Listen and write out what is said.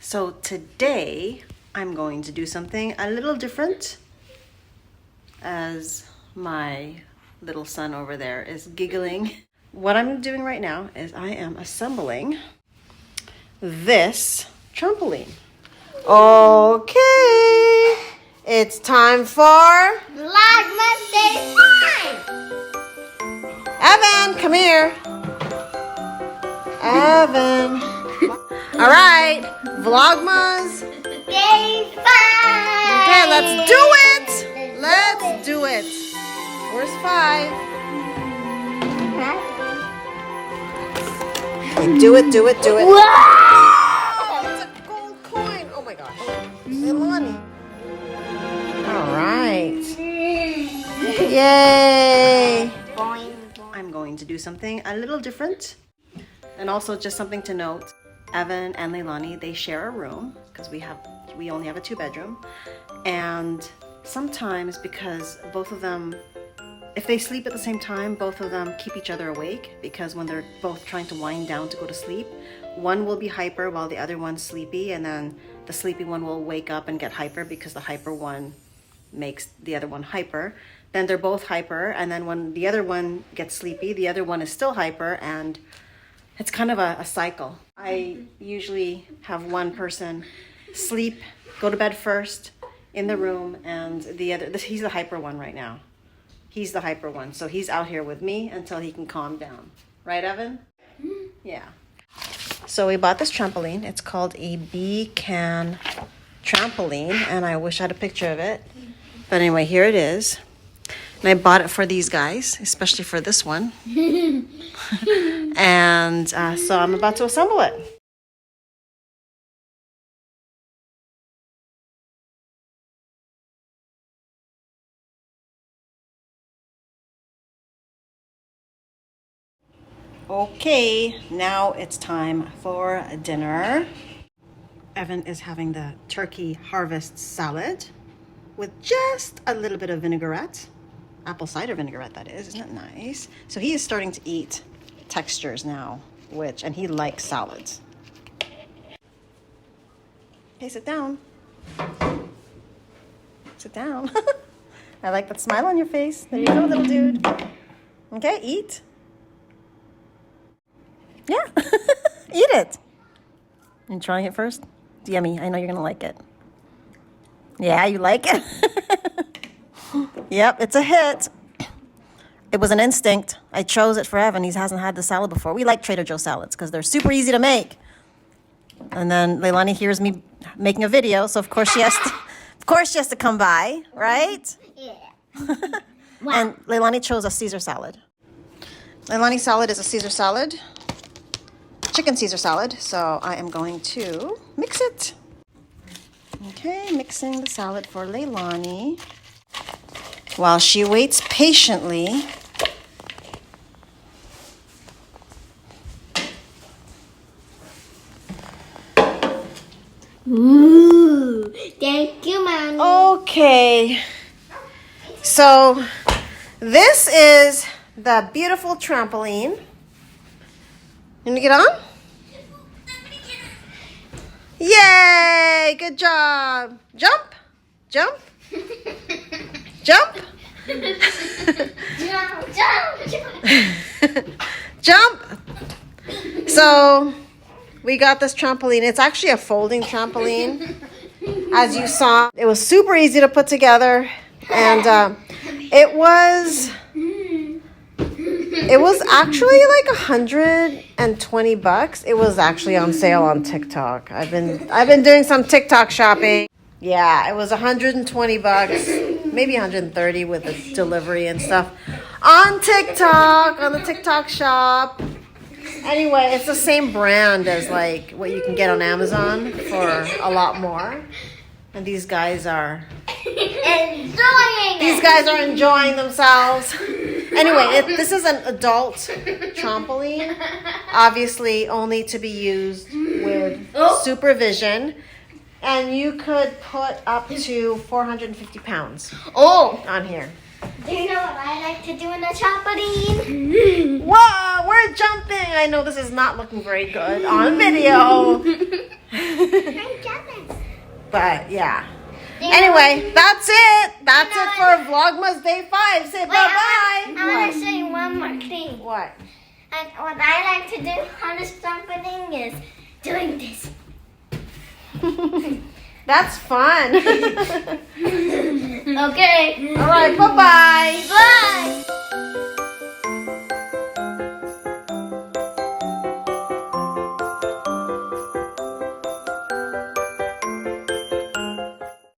So today I'm going to do something a little different, as my little son over there is giggling. What I'm doing right now is I am assembling this trampoline. Okay, it's time for Vlogmas Day 5! Evan, come here. Evan. All right, Vlogmas Day 5! Okay, let's do it. Let's do it. Where's 5? Okay, do it. Wow! It's a gold coin. Oh my gosh. Leilani. All right. Yay. I'm going to do something a little different. And also just something to note, Evan and Leilani, they share a room because we only have a 2-bedroom. And sometimes, because both of them, if they sleep at the same time, both of them keep each other awake, because when they're both trying to wind down to go to sleep, one will be hyper while the other one's sleepy, and then the sleepy one will wake up and get hyper because the hyper one makes the other one hyper. Then they're both hyper, and then when the other one gets sleepy, the other one is still hyper, and it's kind of a cycle. I usually have one person sleep, go to bed first in the room, and the other, he's the hyper one right now. He's the hyper one, so he's out here with me until he can calm down. Right, Evan? Yeah. So we bought this trampoline. It's called a B-Can trampoline, and I wish I had a picture of it. But anyway, here it is. And I bought it for these guys, especially for this one. And so I'm about to assemble it. Okay, now it's time for dinner. Evan is having the turkey harvest salad with just a little bit of vinaigrette. Apple cider vinaigrette, that is. Isn't that nice? So he is starting to eat textures now, and he likes salads. Okay, sit down. Sit down. I like that smile on your face. There you go, little dude. Okay, eat. Yeah, eat it. You trying it first? It's yummy. I know you're gonna like it. Yeah, you like it? Yep, it's a hit. It was an instinct. I chose it for Evan. He hasn't had the salad before. We like Trader Joe's salads because they're super easy to make. And then Leilani hears me making a video, so of course she has to come by, right? Yeah. Wow. And Leilani chose a Caesar salad. Leilani's salad is a Caesar salad. Chicken Caesar salad, so I am going to mix it. Okay, mixing the salad for Leilani while she waits patiently. Ooh, thank you, Mommy. Okay, so this is the beautiful trampoline. You gonna get on? Yay! Good job. Jump. Jump. Jump. Jump. So we got this trampoline. It's actually a folding trampoline. As you saw, it was super easy to put together, and it was actually like $120. It was actually on sale on TikTok. I've been doing some TikTok shopping. Yeah, it was $120, maybe $130 with the delivery and stuff on TikTok, on the TikTok shop. Anyway, it's the same brand as like what you can get on Amazon for a lot more. And these guys are enjoying themselves. Anyway, this is an adult trampoline, obviously only to be used with supervision. And you could put up to 450 pounds on here. Do you know what I like to do in the trampoline? Whoa, we're jumping. I know this is not looking very good on video. But yeah. Anyway, that's it. That's it for Vlogmas Day 5. Say bye-bye. I want to show you one more thing. What? And what I like to do on this trampoline is doing this. That's fun. Okay. All right, bye-bye. Bye.